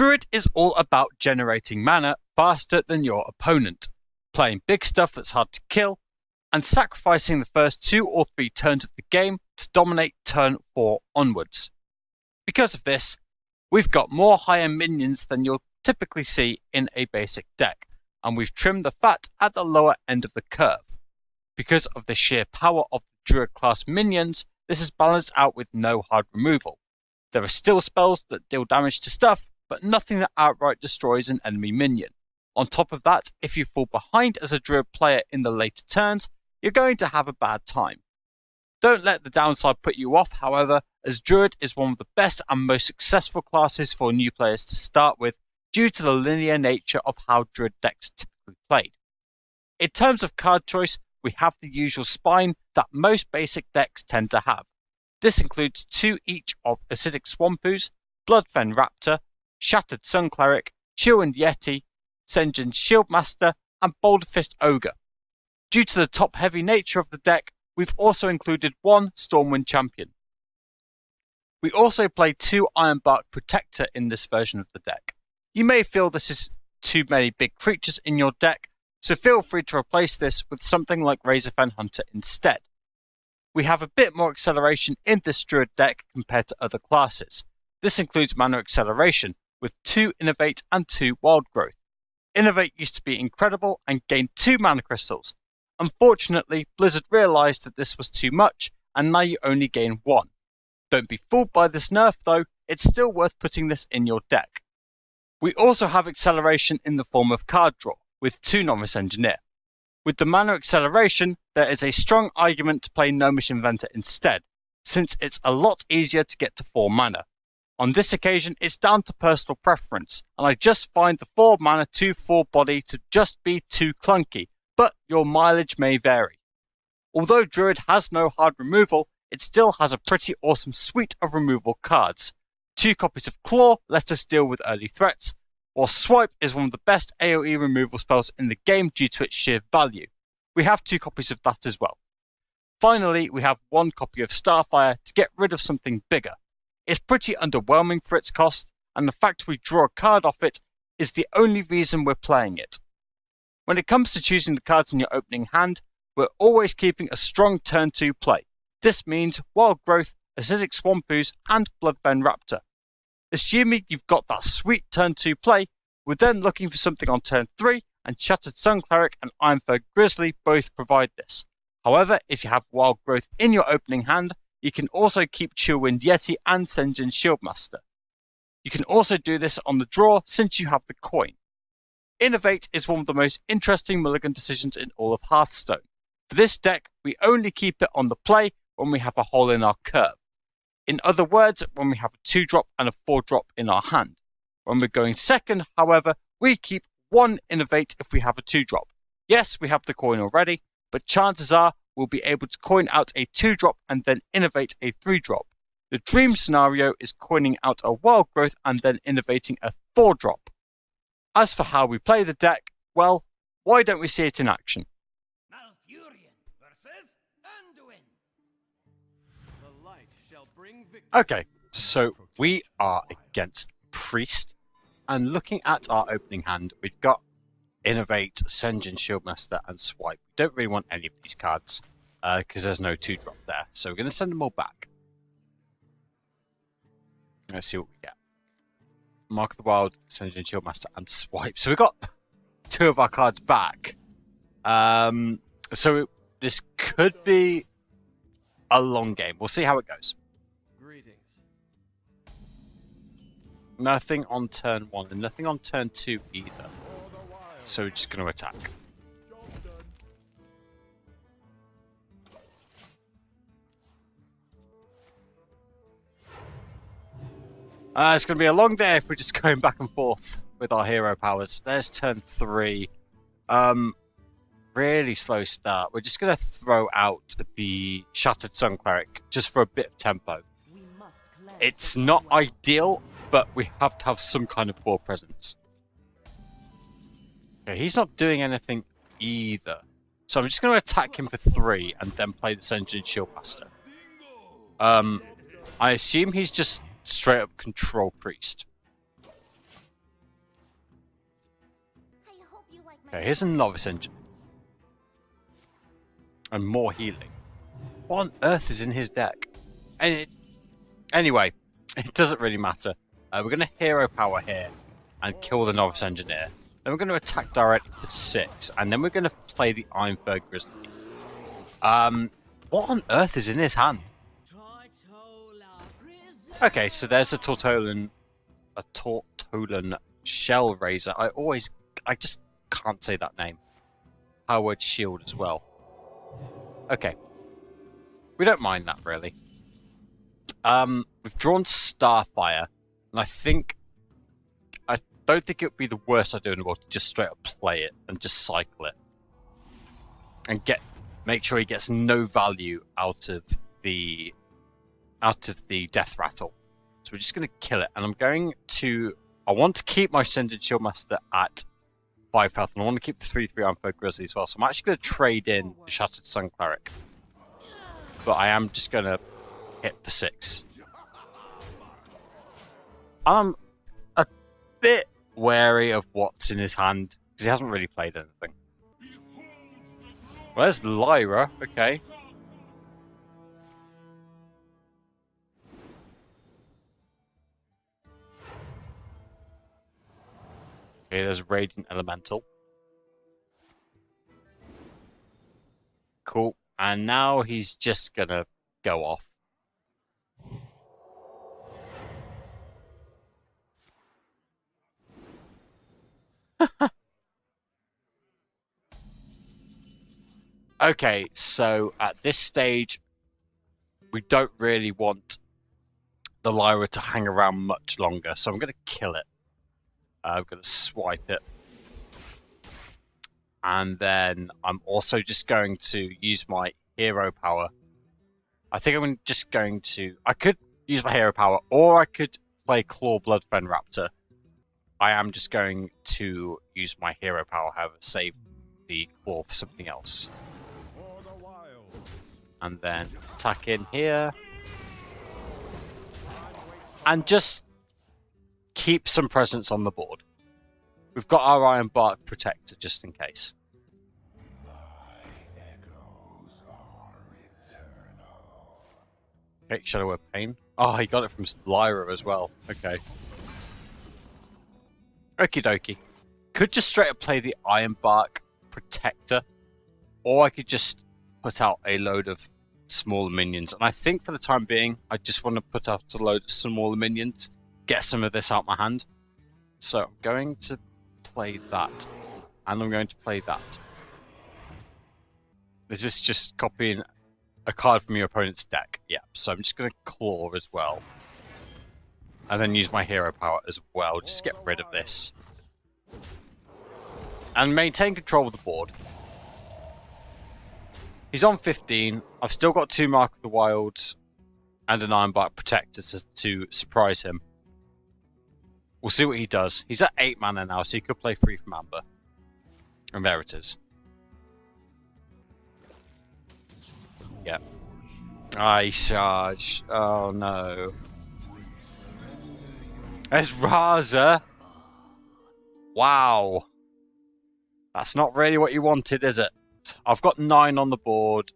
Druid is all about generating mana faster than your opponent, playing big stuff that's hard to kill, and sacrificing the first 2 or 3 turns of the game to dominate turn 4 onwards. Because of this, we've got more high-end minions than you'll typically see in a basic deck, and we've trimmed the fat at the lower end of the curve. Because of the sheer power of the Druid class minions, this is balanced out with no hard removal. There are still spells that deal damage to stuff, but nothing that outright destroys an enemy minion. On top of that, if you fall behind as a Druid player in the later turns, you're going to have a bad time. Don't let the downside put you off, however, as Druid is one of the best and most successful classes for new players to start with due to the linear nature of how Druid decks are typically played. In terms of card choice, we have the usual spine that most basic decks tend to have. This includes 2 each of Acidic Swampoo's, Bloodfen Raptor, Shattered Sun Cleric, Chillwind Yeti, Sen'jin Shieldmaster, and Boulder Fist Ogre. Due to the top-heavy nature of the deck, we've also included 1 Stormwind Champion. We also play 2 Ironbark Protector in this version of the deck. You may feel this is too many big creatures in your deck, so feel free to replace this with something like Razorfen Hunter instead. We have a bit more acceleration in this Druid deck compared to other classes. This includes mana acceleration, with 2 Innovate and 2 Wild Growth. Innovate used to be incredible and gained 2 mana crystals. Unfortunately, Blizzard realised that this was too much, and now you only gain 1. Don't be fooled by this nerf though, it's still worth putting this in your deck. We also have acceleration in the form of card draw, with 2 Novice Engineer. With the mana acceleration, there is a strong argument to play Gnomish Inventor instead, since it's a lot easier to get to 4 mana. On this occasion, it's down to personal preference, and I just find the 4 mana 2/4 body to just be too clunky, but your mileage may vary. Although Druid has no hard removal, it still has a pretty awesome suite of removal cards. 2 copies of Claw let us deal with early threats, while Swipe is one of the best AoE removal spells in the game due to its sheer value. We have 2 copies of that as well. Finally, we have 1 copy of Starfire to get rid of something bigger. It's pretty underwhelming for its cost, and the fact we draw a card off it is the only reason we're playing it. When it comes to choosing the cards in your opening hand, we're always keeping a strong turn 2 play. This means Wild Growth, Acidic Swampoos, and Bloodfen Raptor. Assuming you've got that sweet turn 2 play, we're then looking for something on turn 3, and Shattered Sun Cleric and Ironfur Grizzly both provide this. However, if you have Wild Growth in your opening hand, you can also keep Chillwind Yeti and Sen'jin Shieldmaster. You can also do this on the draw since you have the coin. Innovate is one of the most interesting mulligan decisions in all of Hearthstone. For this deck, we only keep it on the play when we have a hole in our curve. In other words, when we have a 2-drop and a 4-drop in our hand. When we're going second, however, we keep 1 Innovate if we have a 2-drop. Yes, we have the coin already, but chances are we'll be able to coin out a 2-drop and then Innovate a 3-drop. The dream scenario is coining out a Wild Growth and then innovating a 4-drop. As for how we play the deck, well, why don't we see it in action? Okay, so we are against Priest, and looking at our opening hand, we've got Innovate, Sen'jin Shieldmaster, and Swipe. We don't really want any of these cards, because there's no 2-drop there, so we're going to send them all back. Let's see what we get. Mark of the Wild, Sen'jin Shieldmaster, and Swipe. So we've got 2 of our cards back. So this could be a long game. We'll see how it goes. Nothing on turn 1 and nothing on turn 2 either. So we're just going to attack. It's going to be a long day if we're just going back and forth with our hero powers. There's turn 3. Really slow start. We're just going to throw out the Shattered Sun Cleric just for a bit of tempo. It's not ideal, but we have to have some kind of board presence. Okay, he's not doing anything either. So I'm just going to attack him for 3 and then play the Sen'jin Shieldmaster. I assume he's just straight up Control Priest. Okay, here's a Novice Engine. And more healing. What on earth is in his deck? Anyway, it doesn't really matter. We're going to hero power here and kill the Novice Engineer. Then we're going to attack directly for 6. And then we're going to play the Iron Fur Grizzly. What on earth is in his hand? Okay, so there's a Tortolan Shell Razor. I just can't say that name. Powered Shield as well. Okay. We don't mind that, really. We've drawn Starfire, and I don't think it would be the worst idea in the world to just straight up play it and just cycle it. And make sure he gets no value out of the Death Rattle. So we're just going to kill it, and I want to keep my Ascended Shieldmaster at 5 health, and I want to keep the 3/3 Iron Fur Grizzly as well. So I'm actually going to trade in the Shattered Sun Cleric. But I am just going to hit for 6. I'm a bit wary of what's in his hand, because he hasn't really played anything. Well, there's Lyra, okay. Okay, there's Radiant Elemental. Cool. And now he's just gonna go off. Okay, so at this stage, we don't really want the Lyra to hang around much longer, so I'm going to kill it. I'm going to swipe it. And then I'm also just going to use my hero power. I think I'm just going to... I could use my hero power, or I could play Claw Bloodfen Raptor. I am just going to use my hero power, however, save the claw for something else. And then attack in here. And just keep some presence on the board. We've got our Iron Bark Protector just in case. Okay, Shadow of Pain. Oh, he got it from Lyra as well. Okay. Okie dokie. Could just straight up play the Iron Bark Protector. Or I could just put out a load of smaller minions. And I think for the time being, I just want to put out a load of smaller minions. Get some of this out my hand. So I'm going to play that. And I'm going to play that. Is this just copying a card from your opponent's deck? Yeah. So I'm just going to claw as well. And then use my hero power as well. Just to get rid of this. And maintain control of the board. He's on 15. I've still got 2 Mark of the Wilds and an Iron Bark Protector to surprise him. We'll see what he does. He's at 8 mana now, so he could play Free from Amber. And there it is. Yeah. Ice Charge. Oh no. There's Raza. Wow. That's not really what you wanted, is it? I've got 9 on the board,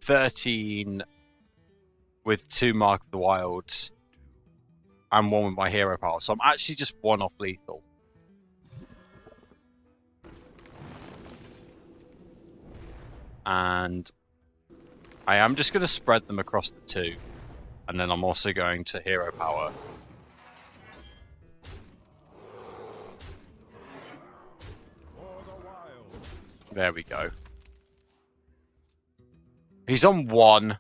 13 with 2 Mark of the Wilds, and 1 with my hero power. So I'm actually just 1 off lethal. And I am just going to spread them across the 2. And then I'm also going to hero power. There we go. He's on 1.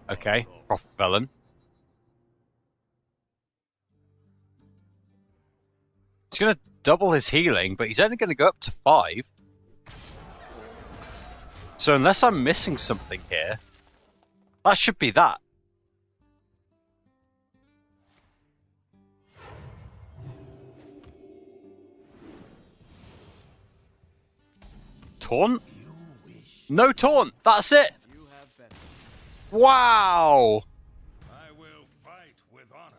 Okay, Prophet Velen. He's going to double his healing, but he's only going to go up to 5. So unless I'm missing something here, that should be that. Taunt? No taunt. That's it. Wow. I will fight with honor.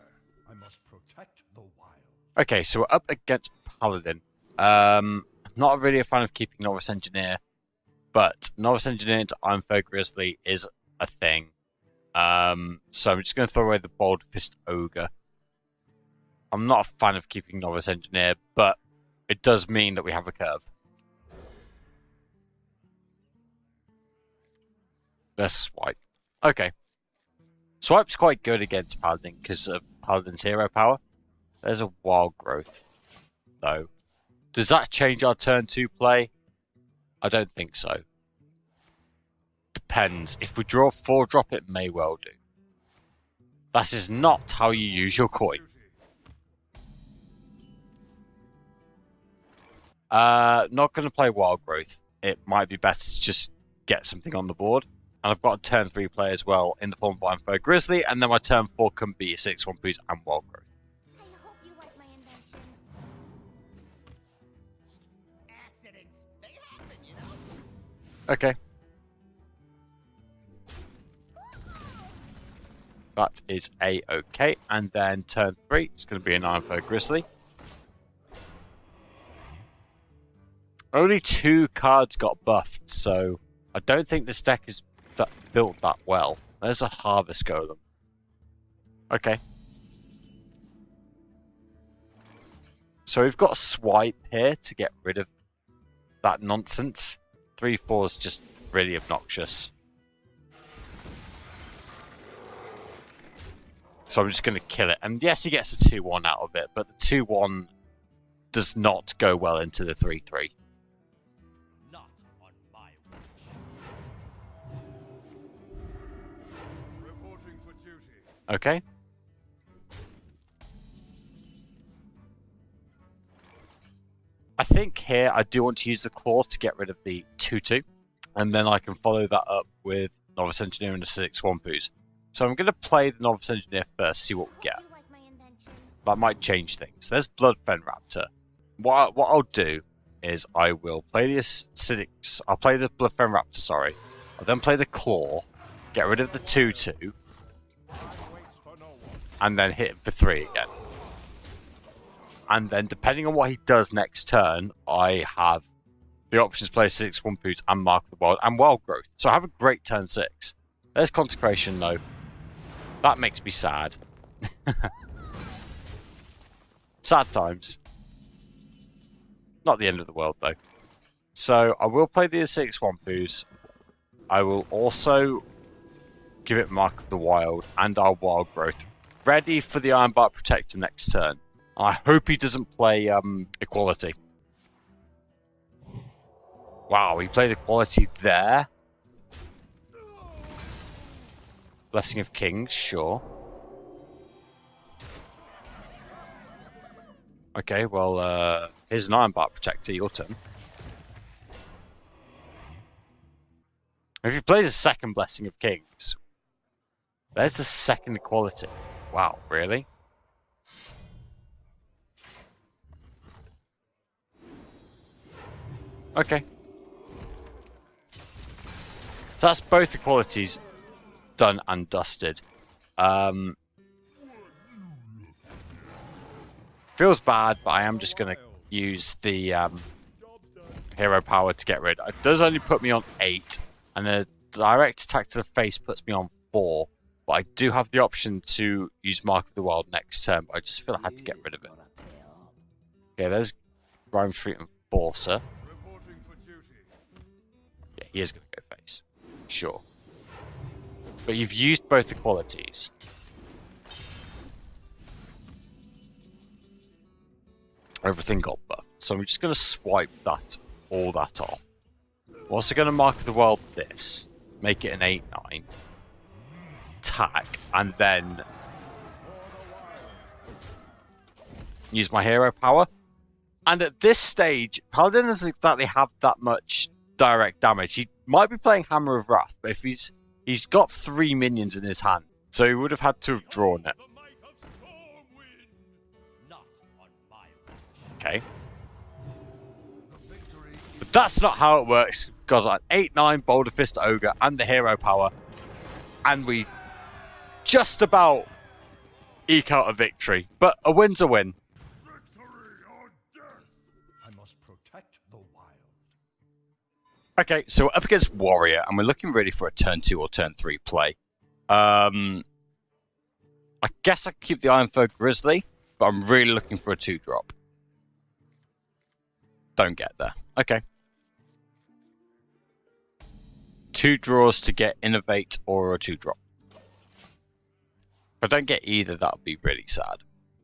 I must protect the wild. Okay, so we're up against Paladin. Not really a fan of keeping Novice Engineer, but Novice Engineer into Iron Fur Grizzly is a thing. So I'm just going to throw away the Bold Fist Ogre. I'm not a fan of keeping Novice Engineer, but it does mean that we have a curve. Let's swipe. Okay. Swipe's quite good against Paladin because of Paladin's hero power. There's a Wild Growth, though. Does that change our turn 2 play? I don't think so. Depends. If we draw 4-drop, it may well do. That is not how you use your coin. Not going to play Wild Growth. It might be better to just get something on the board. And I've got a turn 3 play as well in the form of Iron Fur Grizzly, and then my turn 4 can be a 6/1 boost and Wild Growth. I hope you like my invention. Accidents, they happen, you know? Okay. That is A-okay. And then turn 3, it's going to be an Iron Fur Grizzly. Only 2 cards got buffed, so I don't think this deck is built that well. There's a Harvest Golem. Okay. So we've got a swipe here to get rid of that nonsense. 3/4 is just really obnoxious. So I'm just going to kill it. And yes, he gets a 2/1 out of it, but the 2/1 does not go well into the 3/3. Not on my watch. Reporting for duty. Okay. I think here I do want to use the Claw to get rid of the 2/2. And then I can follow that up with Novice Engineer and a 6/1 boost. So I'm going to play the Novice Engineer first, see what we get. You like my invention. That might change things. There's Bloodfen Raptor. What I'll do is I will play the acidic. I'll play the Bloodfen Raptor, sorry. I'll then play the Claw, get rid of the 2/2, and then hit him for 3 again. And then depending on what he does next turn, I have the options to play 6/1 boots and Mark of the Wild and Wild Growth. So I have a great turn 6. There's Consecration though. That makes me sad. Sad times. Not the end of the world though. So I will play the 6/1 boost. I will also give it Mark of the Wild and our Wild Growth. Ready for the Ironbark Protector next turn. I hope he doesn't play Equality. Wow, he played Equality there. Blessing of Kings, sure. Okay, well, here's an Ironbark Protector, your turn. If he plays a second Blessing of Kings, there's the second Equality. Wow, really? Okay. So that's both Equalities done and dusted. Feels bad, but I am just going to use the hero power to get rid. It does only put me on 8, and a direct attack to the face puts me on 4. But I do have the option to use Mark of the Wild next turn, but I just feel I had to get rid of it. Okay, there's Rhyme Street Enforcer. Yeah, he is going to go face. Sure. But you've used both the qualities. Everything got buffed. So I'm just going to swipe all that off. We're also going to Mark of the World this. Make it an 8/9. Attack. And then use my hero power. And at this stage, Paladin doesn't exactly have that much direct damage. He might be playing Hammer of Wrath, but if he's got 3 minions in his hand, so he would have had to have drawn it. Okay. But that's not how it works. Got like 8/9 Boulder Fist Ogre and the hero power, and we just about eke out a victory. But a win's a win. Victory or death! I must Okay, so we're up against Warrior, and we're looking really for a turn 2 or turn 3 play. I guess I could keep the Ironfur Grizzly, but I'm really looking for a 2-drop. Don't get there. Okay. 2 draws to get Innovate or a 2-drop. If I don't get either, that would be really sad.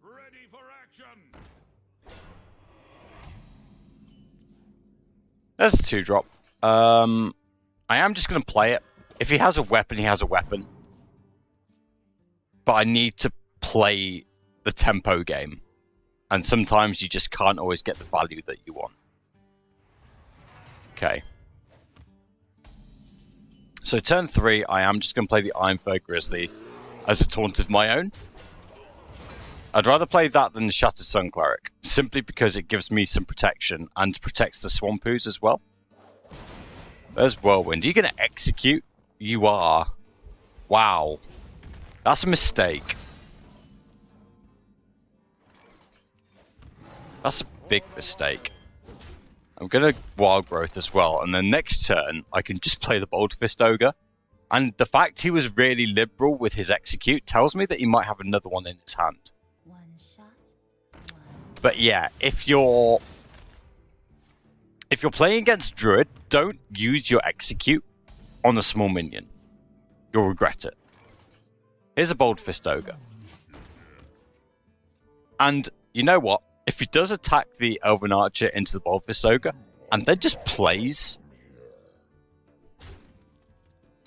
Ready for action. There's a 2-drop. I am just going to play it. If he has a weapon, he has a weapon. But I need to play the tempo game. And sometimes you just can't always get the value that you want. Okay. So turn 3, I am just going to play the Ironfur Grizzly as a taunt of my own. I'd rather play that than the Shattered Sun Cleric, simply because it gives me some protection and protects the Swampoos as well. There's Whirlwind. Are you going to execute? You are. Wow. That's a mistake. That's a big mistake. I'm going to Wild Growth as well, and then next turn, I can just play the Bold Fist Ogre. And the fact he was really liberal with his execute tells me that he might have another one in his hand. One shot. But yeah, if you're playing against Druid, don't use your execute on a small minion. You'll regret it. Here's a Bold Fist Ogre. And you know what? If he does attack the Elven Archer into the Bold Fist Ogre, and then just plays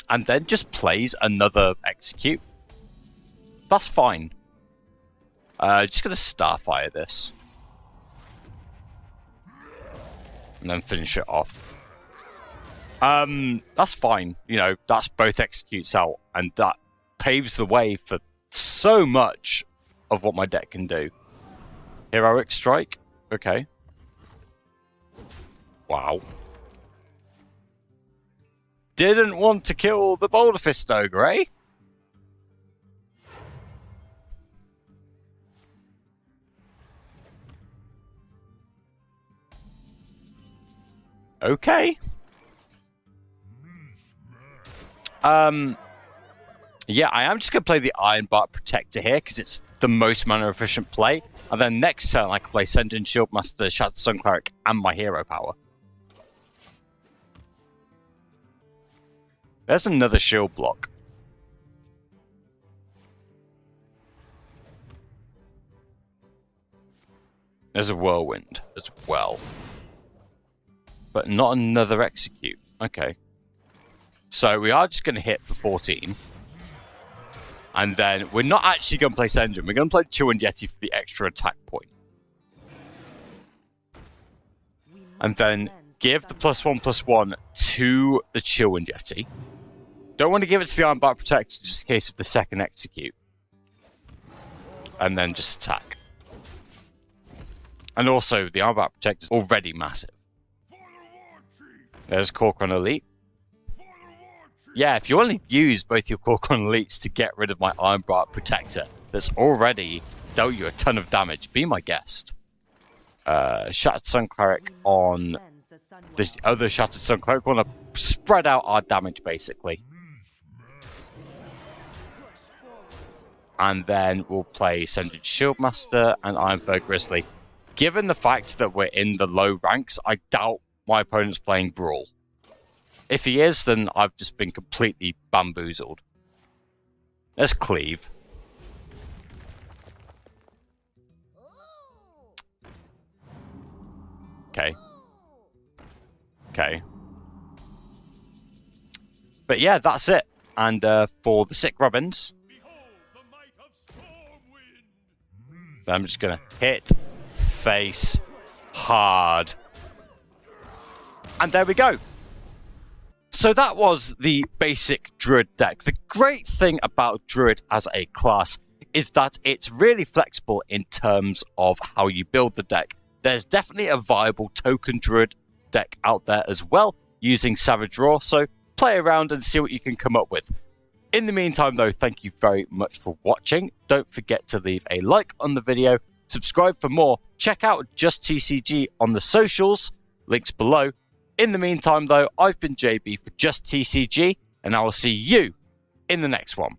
another execute, that's fine. Just gonna Starfire this. And then finish it off. That's fine. You know, that's both executes out, and that paves the way for so much of what my deck can do. Heroic Strike? Okay. Wow. Didn't want to kill the Boulder Fist Ogre, eh? Okay. Yeah, I am just going to play the Iron Bark Protector here because it's the most mana efficient play. And then next turn I can play Sending Shieldmaster, Shattered Sun Cleric, and my hero power. There's another shield block. There's a Whirlwind as well. But not another Execute. Okay. So we are just going to hit for 14. And then we're not actually going to play Sendrin. We're going to play Chill and Yeti for the extra attack point. And then give the +1/+1 to the Chill and Yeti. Don't want to give it to the Iron Bark Protector just in case of the second Execute. And then just attack. And also, the Iron Bark Protector is already massive. There's Corcoran Elite. Yeah, if you only use both your Corcoran Elites to get rid of my Iron Bark Protector that's already dealt you a ton of damage, be my guest. Shattered Sun Cleric on the other Shattered Sun Cleric. We want to spread out our damage, basically. And then we'll play Sending Shieldmaster and Ironfur Grizzly. Given the fact that we're in the low ranks, I doubt my opponent's playing Brawl. If he is, then I've just been completely bamboozled. Let's Cleave. Okay. Okay. But yeah, that's it. And for the Sick Robins, I'm just going to hit face hard. And there we go. So that was the basic Druid deck. The great thing about Druid as a class is that it's really flexible in terms of how you build the deck. There's definitely a viable token Druid deck out there as well, using Savage Roar, so play around and see what you can come up with. In the meantime though, thank you very much for watching. Don't forget to leave a like on the video, subscribe for more, check out Just TCG on the socials, links below. In the meantime, though, I've been JB for Just TCG, and I will see you in the next one.